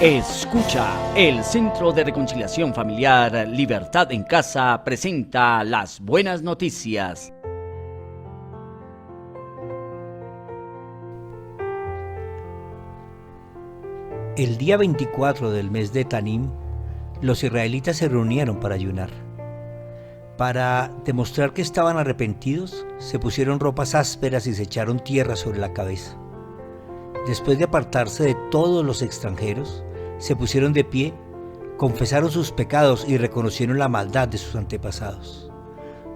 Escucha, el Centro de Reconciliación Familiar Libertad en Casa presenta las buenas noticias. El día 24 del mes de Tanim, los israelitas se reunieron para ayunar. Para demostrar que estaban arrepentidos, se pusieron ropas ásperas y se echaron tierra sobre la cabeza. Después de apartarse de todos los extranjeros, se pusieron de pie, confesaron sus pecados y reconocieron la maldad de sus antepasados.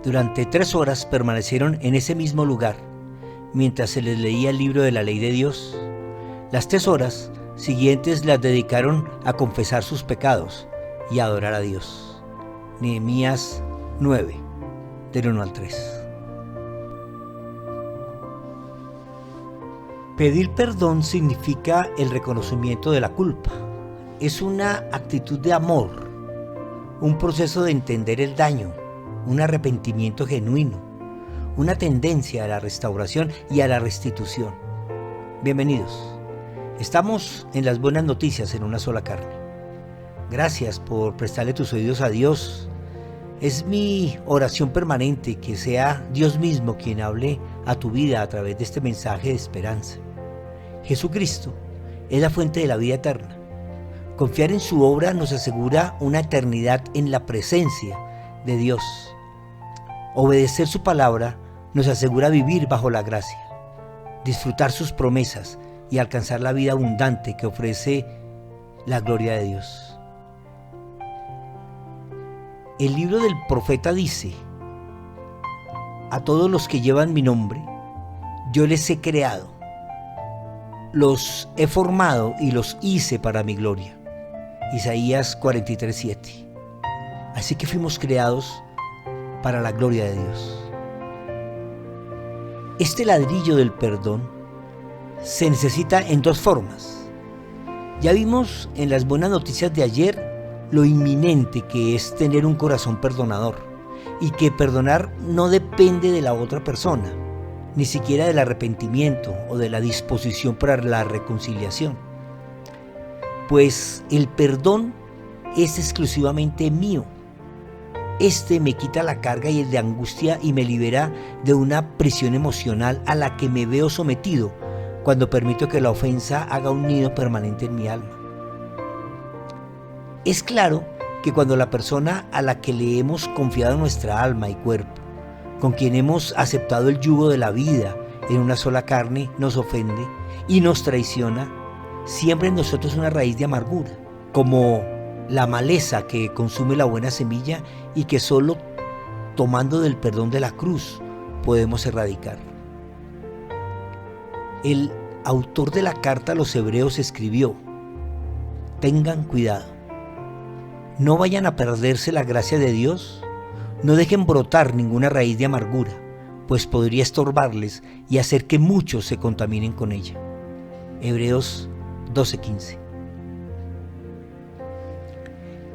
Durante 3 horas permanecieron en ese mismo lugar, mientras se les leía el libro de la ley de Dios. Las 3 horas siguientes las dedicaron a confesar sus pecados y a adorar a Dios. Nehemías 9, del 1 al 3. Pedir perdón significa el reconocimiento de la culpa. Es una actitud de amor, un proceso de entender el daño, un arrepentimiento genuino, una tendencia a la restauración y a la restitución. Bienvenidos. Estamos en las buenas noticias en una sola carne. Gracias por prestarle tus oídos a Dios. Es mi oración permanente que sea Dios mismo quien hable a tu vida a través de este mensaje de esperanza. Jesucristo es la fuente de la vida eterna. Confiar en su obra nos asegura una eternidad en la presencia de Dios. Obedecer su palabra nos asegura vivir bajo la gracia, disfrutar sus promesas y alcanzar la vida abundante que ofrece la gloria de Dios. El libro del profeta dice: a todos los que llevan mi nombre, yo les he creado, los he formado y los hice para mi gloria. Isaías 43:7. Así que fuimos creados para la gloria de Dios. Este ladrillo del perdón se necesita en 2 formas. Ya vimos en las buenas noticias de ayer lo inminente que es tener un corazón perdonador y que perdonar no depende de la otra persona, ni siquiera del arrepentimiento o de la disposición para la reconciliación. Pues el perdón es exclusivamente mío. Este me quita la carga y el de angustia y me libera de una prisión emocional a la que me veo sometido cuando permito que la ofensa haga un nido permanente en mi alma. Es claro que cuando la persona a la que le hemos confiado nuestra alma y cuerpo, con quien hemos aceptado el yugo de la vida en una sola carne, nos ofende y nos traiciona, siembra en nosotros una raíz de amargura, como la maleza que consume la buena semilla y que solo tomando del perdón de la cruz podemos erradicar. El autor de la carta a los Hebreos escribió: tengan cuidado, no vayan a perderse la gracia de Dios, no dejen brotar ninguna raíz de amargura, pues podría estorbarles y hacer que muchos se contaminen con ella. Hebreos 12:15.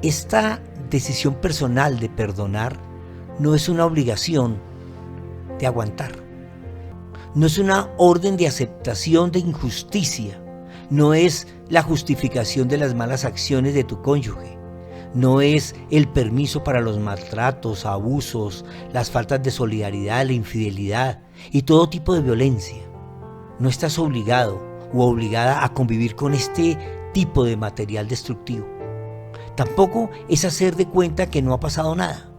Esta decisión personal de perdonar no es una obligación de aguantar. No es una orden de aceptación de injusticia. No es la justificación de las malas acciones de tu cónyuge. No es el permiso para los maltratos, abusos, las faltas de solidaridad, la infidelidad y todo tipo de violencia. No estás obligado o obligada a convivir con este tipo de material destructivo. Tampoco es hacer de cuenta que no ha pasado nada.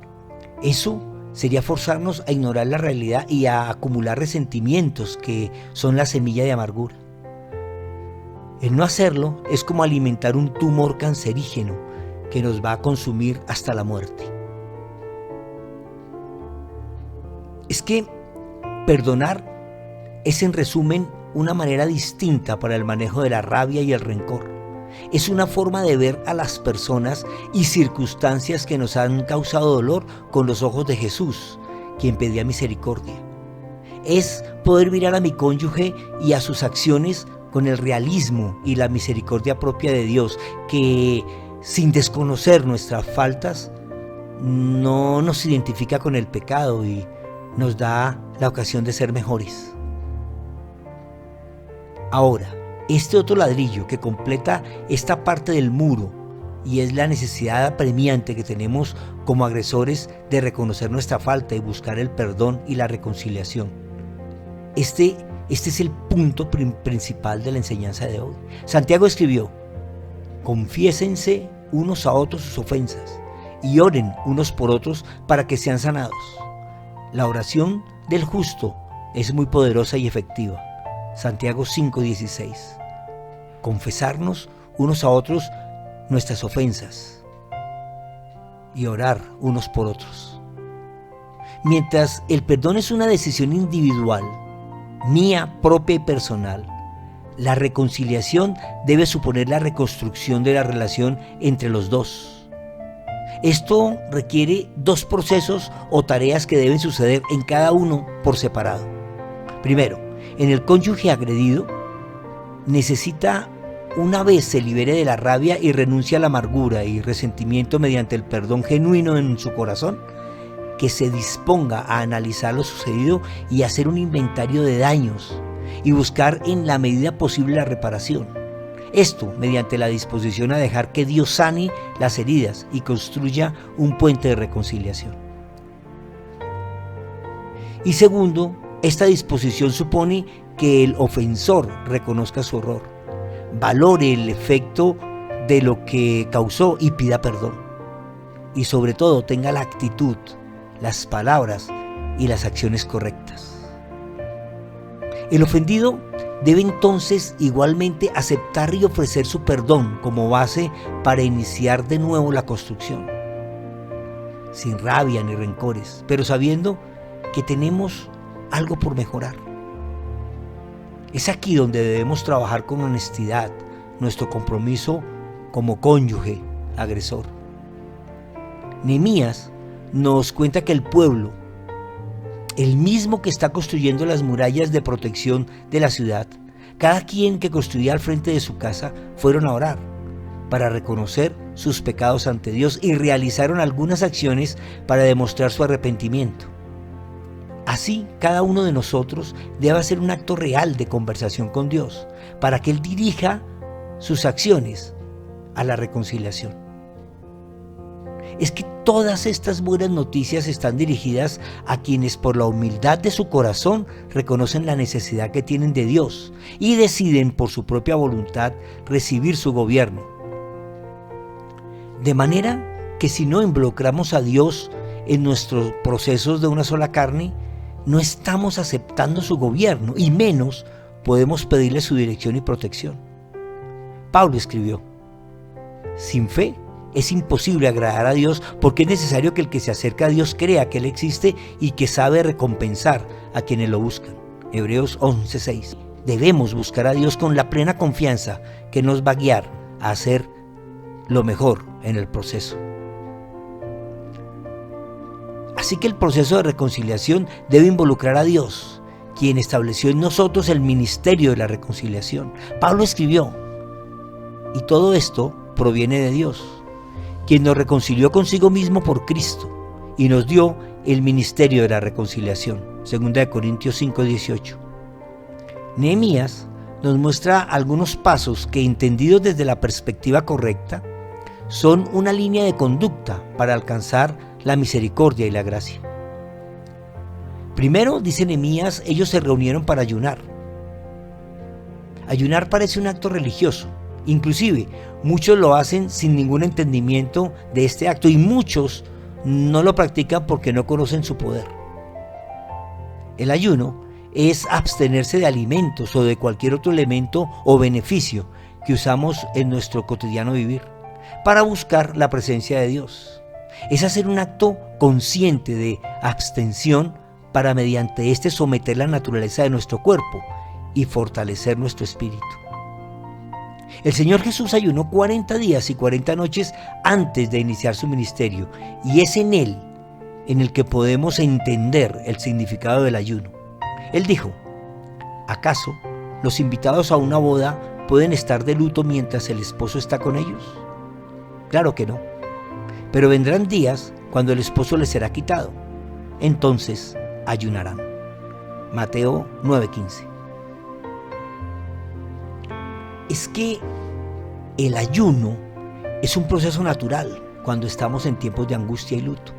Eso sería forzarnos a ignorar la realidad y a acumular resentimientos que son la semilla de amargura. El no hacerlo es como alimentar un tumor cancerígeno que nos va a consumir hasta la muerte. Es que perdonar es, en resumen, una manera distinta para el manejo de la rabia y el rencor. Es una forma de ver a las personas y circunstancias que nos han causado dolor con los ojos de Jesús, quien pedía misericordia. Es poder mirar a mi cónyuge y a sus acciones con el realismo y la misericordia propia de Dios, que sin desconocer nuestras faltas no nos identifica con el pecado y nos da la ocasión de ser mejores. Ahora, este otro ladrillo que completa esta parte del muro, y es la necesidad apremiante que tenemos como agresores de reconocer nuestra falta y buscar el perdón y la reconciliación. Este es el punto principal de la enseñanza de hoy. Santiago escribió: confiésense unos a otros sus ofensas y oren unos por otros para que sean sanados. La oración del justo es muy poderosa y efectiva. Santiago 5:16. Confesarnos unos a otros nuestras ofensas y orar unos por otros. Mientras el perdón es una decisión individual, mía, propia y personal, la reconciliación debe suponer la reconstrucción de la relación entre los dos. Esto requiere dos procesos o tareas que deben suceder en cada uno por separado. Primero, en el cónyuge agredido, necesita, una vez se libere de la rabia y renuncie a la amargura y resentimiento mediante el perdón genuino en su corazón, que se disponga a analizar lo sucedido y hacer un inventario de daños y buscar en la medida posible la reparación. Esto mediante la disposición a dejar que Dios sane las heridas y construya un puente de reconciliación. Y segundo, esta disposición supone que el ofensor reconozca su error, valore el efecto de lo que causó y pida perdón. Y sobre todo tenga la actitud, las palabras y las acciones correctas. El ofendido debe entonces igualmente aceptar y ofrecer su perdón como base para iniciar de nuevo la construcción, sin rabia ni rencores, pero sabiendo que tenemos algo por mejorar. Es aquí donde debemos trabajar con honestidad nuestro compromiso como cónyuge agresor. Nehemías nos cuenta que el pueblo, el mismo que está construyendo las murallas de protección de la ciudad, cada quien que construía al frente de su casa, fueron a orar para reconocer sus pecados ante Dios y realizaron algunas acciones para demostrar su arrepentimiento. Así, cada uno de nosotros debe hacer un acto real de conversación con Dios para que Él dirija sus acciones a la reconciliación. Es que todas estas buenas noticias están dirigidas a quienes por la humildad de su corazón reconocen la necesidad que tienen de Dios y deciden por su propia voluntad recibir su gobierno. De manera que si no involucramos a Dios en nuestros procesos de una sola carne, no estamos aceptando su gobierno y menos podemos pedirle su dirección y protección. Pablo escribió: sin fe es imposible agradar a Dios, porque es necesario que el que se acerca a Dios crea que Él existe y que sabe recompensar a quienes lo buscan. Hebreos 11:6. Debemos buscar a Dios con la plena confianza que nos va a guiar a hacer lo mejor en el proceso. Así que el proceso de reconciliación debe involucrar a Dios, quien estableció en nosotros el ministerio de la reconciliación. Pablo escribió: y todo esto proviene de Dios, quien nos reconcilió consigo mismo por Cristo y nos dio el ministerio de la reconciliación. 2 Corintios 5:18. Nehemías nos muestra algunos pasos que, entendidos desde la perspectiva correcta, son una línea de conducta para alcanzar la misericordia y la gracia. Primero, dice Nehemías, ellos se reunieron para ayunar. Ayunar parece un acto religioso. Inclusive, muchos lo hacen sin ningún entendimiento de este acto y muchos no lo practican porque no conocen su poder. El ayuno es abstenerse de alimentos o de cualquier otro elemento o beneficio que usamos en nuestro cotidiano vivir para buscar la presencia de Dios. Es hacer un acto consciente de abstención para mediante este someter la naturaleza de nuestro cuerpo y fortalecer nuestro espíritu. El Señor Jesús ayunó 40 días y 40 noches antes de iniciar su ministerio, y es en Él en el que podemos entender el significado del ayuno. Él dijo: ¿acaso los invitados a una boda pueden estar de luto mientras el esposo está con ellos? Claro que no. Pero vendrán días cuando el esposo les será quitado. Entonces ayunarán. Mateo 9:15. es que el ayuno es un proceso natural cuando estamos en tiempos de angustia y luto.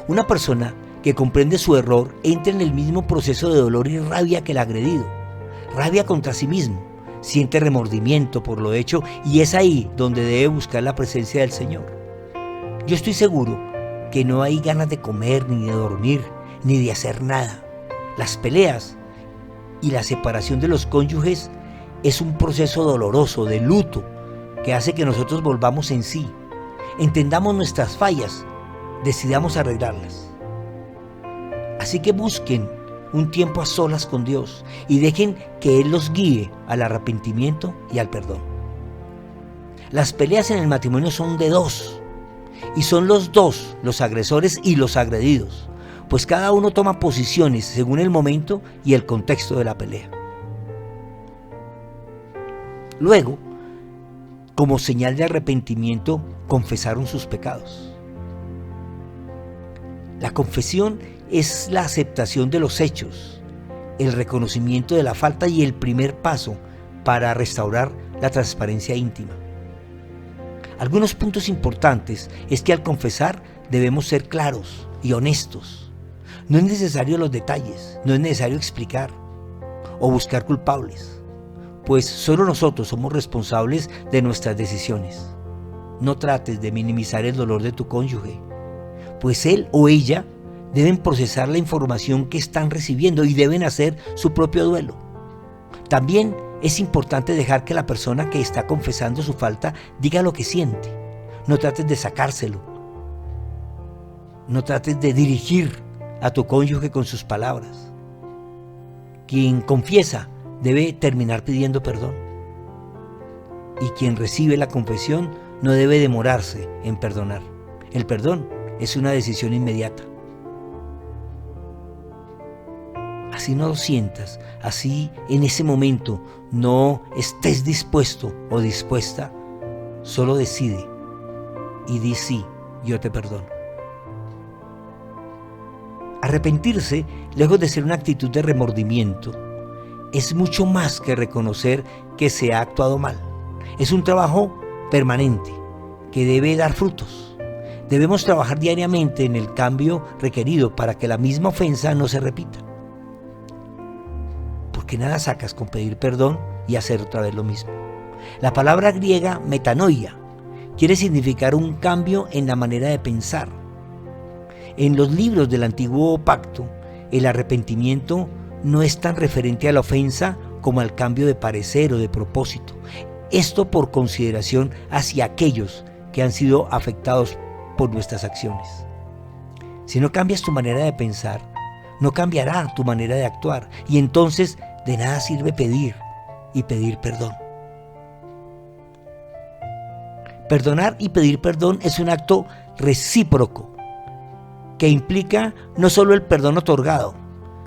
Una persona que comprende su error entra en el mismo proceso de dolor y rabia que el agredido. Rabia contra sí mismo, siente remordimiento por lo hecho y es ahí donde debe buscar la presencia del Señor. Yo estoy seguro que no hay ganas de comer, ni de dormir, ni de hacer nada. Las peleas y la separación de los cónyuges es un proceso doloroso de luto que hace que nosotros volvamos en sí, entendamos nuestras fallas, decidamos arreglarlas. Así que busquen un tiempo a solas con Dios y dejen que Él los guíe al arrepentimiento y al perdón. Las peleas en el matrimonio son de dos, y son los dos, los agresores y los agredidos, pues cada uno toma posiciones según el momento y el contexto de la pelea. Luego, como señal de arrepentimiento, confesaron sus pecados. La confesión es la aceptación de los hechos, el reconocimiento de la falta y el primer paso para restaurar la transparencia íntima. Algunos puntos importantes es que al confesar debemos ser claros y honestos. No es necesario los detalles, no es necesario explicar o buscar culpables, pues solo nosotros somos responsables de nuestras decisiones. No trates de minimizar el dolor de tu cónyuge, pues él o ella deben procesar la información que están recibiendo y deben hacer su propio duelo. También es importante dejar que la persona que está confesando su falta diga lo que siente. No trates de sacárselo. No trates de dirigir a tu cónyuge con sus palabras. Quien confiesa debe terminar pidiendo perdón. Y quien recibe la confesión no debe demorarse en perdonar. El perdón es una decisión inmediata. Así no lo sientas, así en ese momento no estés dispuesto o dispuesta, solo decide y di sí, yo te perdono. Arrepentirse, lejos de ser una actitud de remordimiento, es mucho más que reconocer que se ha actuado mal. Es un trabajo permanente que debe dar frutos. Debemos trabajar diariamente en el cambio requerido para que la misma ofensa no se repita. Porque nada sacas con pedir perdón y hacer otra vez lo mismo. La palabra griega metanoia quiere significar un cambio en la manera de pensar. En los libros del Antiguo Pacto, el arrepentimiento no es tan referente a la ofensa como al cambio de parecer o de propósito. Esto por consideración hacia aquellos que han sido afectados por nuestras acciones. Si no cambias tu manera de pensar, no cambiará tu manera de actuar, y entonces de nada sirve pedir y pedir perdón. Perdonar y pedir perdón es un acto recíproco que implica no solo el perdón otorgado,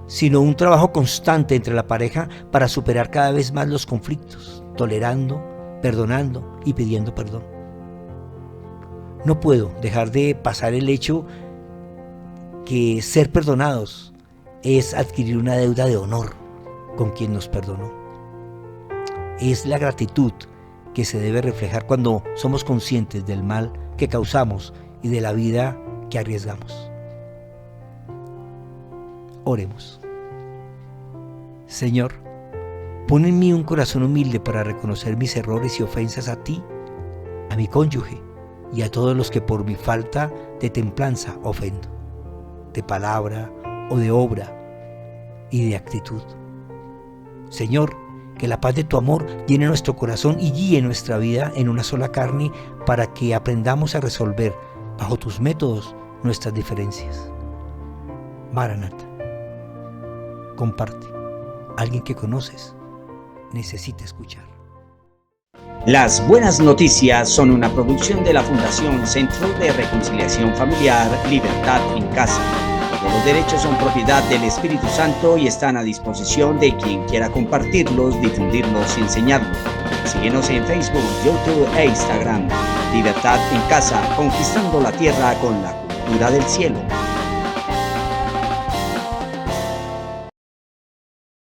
sino un trabajo constante entre la pareja para superar cada vez más los conflictos, tolerando, perdonando y pidiendo perdón. No puedo dejar de pasar el hecho que ser perdonados es adquirir una deuda de honor con quien nos perdonó. Es la gratitud que se debe reflejar cuando somos conscientes del mal que causamos y de la vida que arriesgamos. Oremos. Señor, pon en mí un corazón humilde para reconocer mis errores y ofensas a ti, a mi cónyuge y a todos los que por mi falta de templanza ofendo, de palabra o de obra y de actitud. Señor, que la paz de tu amor llene nuestro corazón y guíe nuestra vida en una sola carne para que aprendamos a resolver bajo tus métodos nuestras diferencias. Maranata. Comparte. Alguien que conoces necesita escuchar. Las Buenas Noticias son una producción de la Fundación Centro de Reconciliación Familiar Libertad en Casa. Los derechos son propiedad del Espíritu Santo y están a disposición de quien quiera compartirlos, difundirlos y enseñarlos. Síguenos en Facebook, YouTube e Instagram. Libertad en Casa, conquistando la tierra con la cultura del cielo.